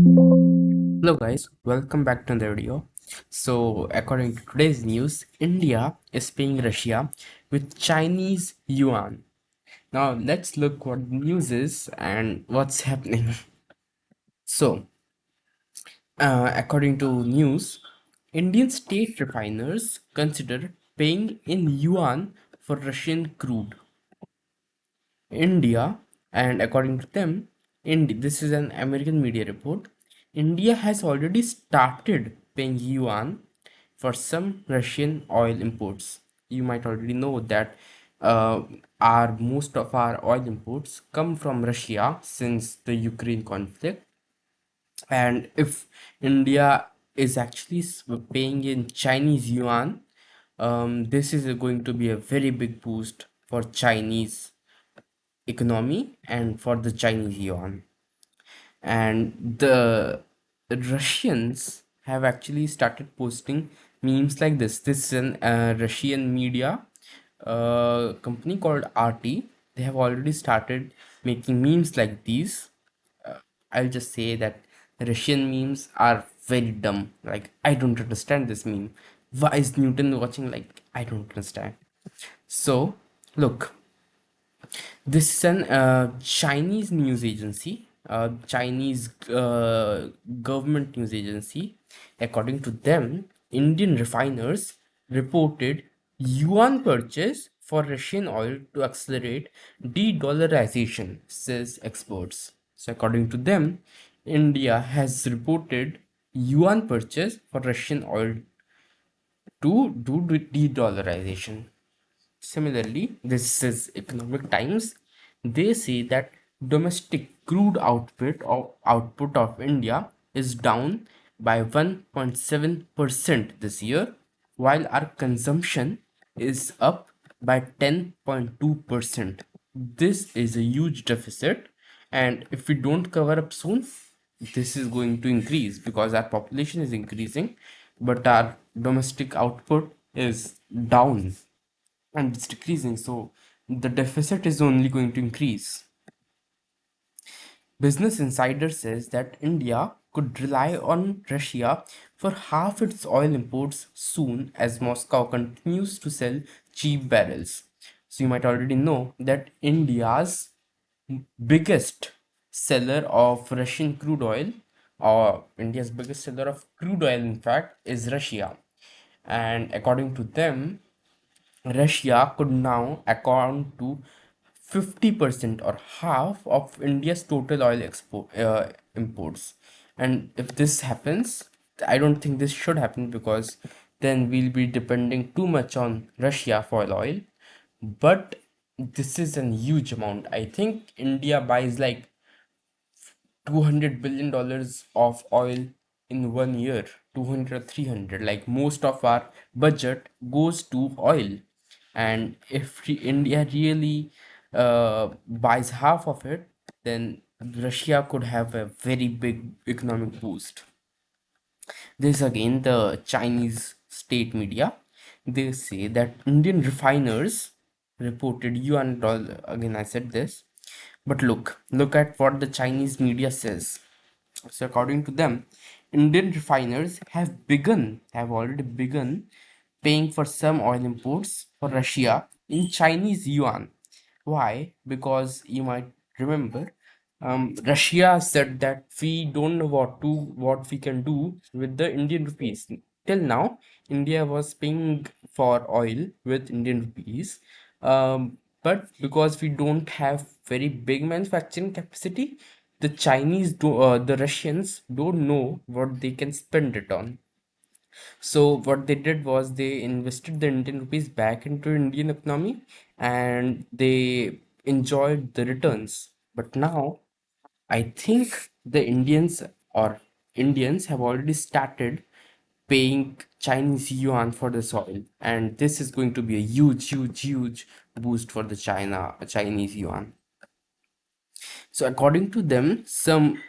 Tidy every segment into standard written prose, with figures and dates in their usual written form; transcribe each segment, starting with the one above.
Hello guys, welcome back to the video. So according to today's news, India is paying Russia with Chinese Yuan. Now let's look what the news is and what's happening. So according to news, Indian state refiners consider paying in yuan for Russian crude. India, and according to them, this is an American media report. India has already started paying yuan for some Russian oil imports. You might already know that uh, our most of our oil imports come from Russia since the Ukraine conflict, and if India is actually paying in Chinese yuan, this is going to be a very big boost for Chinese economy and for the Chinese yuan. And the Russians have actually started posting memes like this. This is an Russian media company called RT. They have already started making memes like these. I'll just say that Russian memes are very dumb. Like, I don't understand this meme. Why is Newton watching? Like, I don't understand. So, look, this is an Chinese news agency, Chinese government news agency. According to them, Indian refiners reported yuan purchase for Russian oil to accelerate de-dollarization, says experts. So, according to them, India has reported yuan purchase for Russian oil to do de-dollarization. Similarly, this is Economic Times. They say that domestic crude output of India is down by 1.7% this year, while our consumption is up by 10.2%. This is a huge deficit, and if we don't cover up soon, this is going to increase because our population is increasing, but our domestic output is down and it's decreasing, so the deficit is only going to increase. Business Insider says that India could rely on Russia for half its oil imports soon as Moscow continues to sell cheap barrels. So you might already know that India's biggest seller of Russian crude oil, or India's biggest seller of crude oil in fact, is Russia. And according to them, Russia could now account to 50% or half of India's total oil imports. And if this happens, I don't think this should happen because then we'll be depending too much on Russia for oil. But this is a huge amount. I think India buys like $200 billion of oil in 1 year, 200 or 300. Like most of our budget goes to oil, and if India really buys half of it, then Russia could have a very big economic boost. This again the Chinese state media. They say that Indian refiners reported yuan dollar. Again, I said this, but look at what the Chinese media says. So according to them, Indian refiners have already begun paying for some oil imports for Russia in Chinese yuan. Why? Because you might remember, Russia said that we don't know what we can do with the Indian rupees. Till now, India was paying for oil with Indian rupees, but because we don't have very big manufacturing capacity, the Russians don't know what they can spend it on. So what they did was they invested the Indian rupees back into Indian economy and they enjoyed the returns. But now I think the Indians have already started paying Chinese yuan for the soil, and this is going to be a huge boost for the Chinese yuan. So according to them, some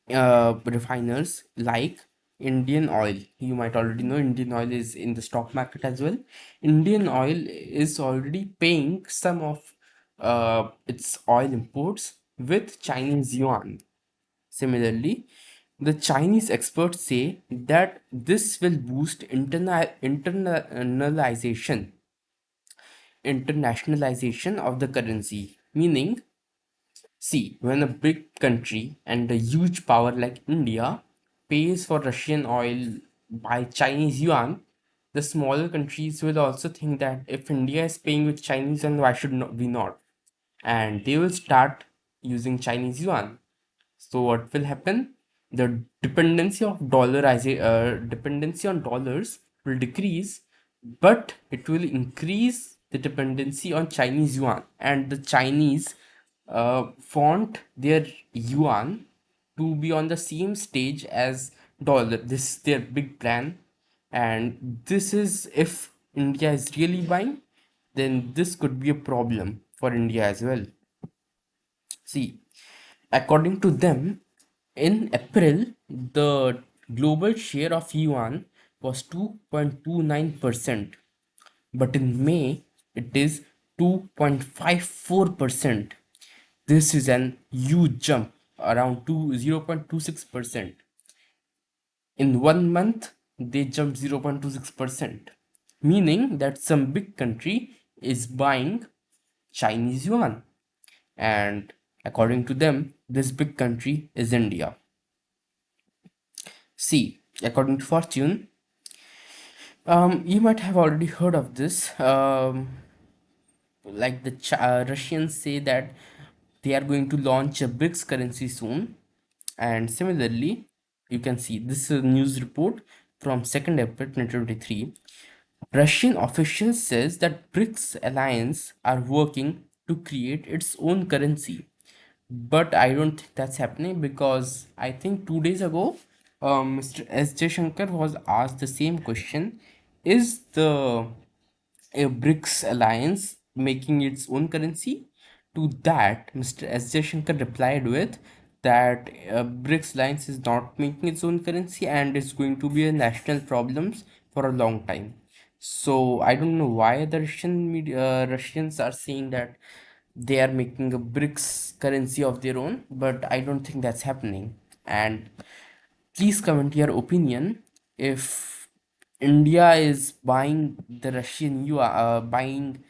refiners like Indian Oil. You might already know Indian Oil is in the stock market as well. Indian Oil is already paying some of its oil imports with Chinese yuan. Similarly, The Chinese experts say that this will boost internationalization of the currency. Meaning, see, when a big country and a huge power like India pays for Russian oil by Chinese yuan, the smaller countries will also think that if India is paying with Chinese yuan, why should not we not? And they will start using Chinese yuan. So what will happen? The dependency on dollars will decrease, but it will increase the dependency on Chinese yuan, and the Chinese want their yuan to be on the same stage as dollar. This is their big plan, and this is if India is really buying, then this could be a problem for India as well. See, according to them, in April, the global share of yuan was 2.29%, but in May, it is 2.54%. This is an huge jump, around 0.26%. In 1 month, they jumped 0.26%, meaning that some big country is buying Chinese yuan. And according to them, this big country is India. See, according to Fortune, you might have already heard of this. Like the Russians say that they are going to launch a BRICS currency soon, and similarly, you can see this is a news report from 2nd April 2023. Russian officials says that BRICS alliance are working to create its own currency, but I don't think that's happening because I think 2 days ago, Mr. S. J. Shankar was asked the same question: Is the BRICS alliance making its own currency? To that, Mr. S. J. Shankar replied with that BRICS alliance is not making its own currency and it's going to be a national problems for a long time. So I don't know why the Russians are saying that they are making a BRICS currency of their own, but I don't think that's happening. And please comment your opinion if India is buying the Russian yuan, buying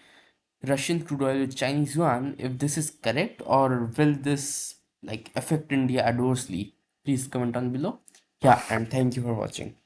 Russian crude oil with Chinese yuan, if this is correct or will this like affect India adversely? Please comment on below. Yeah, and thank you for watching.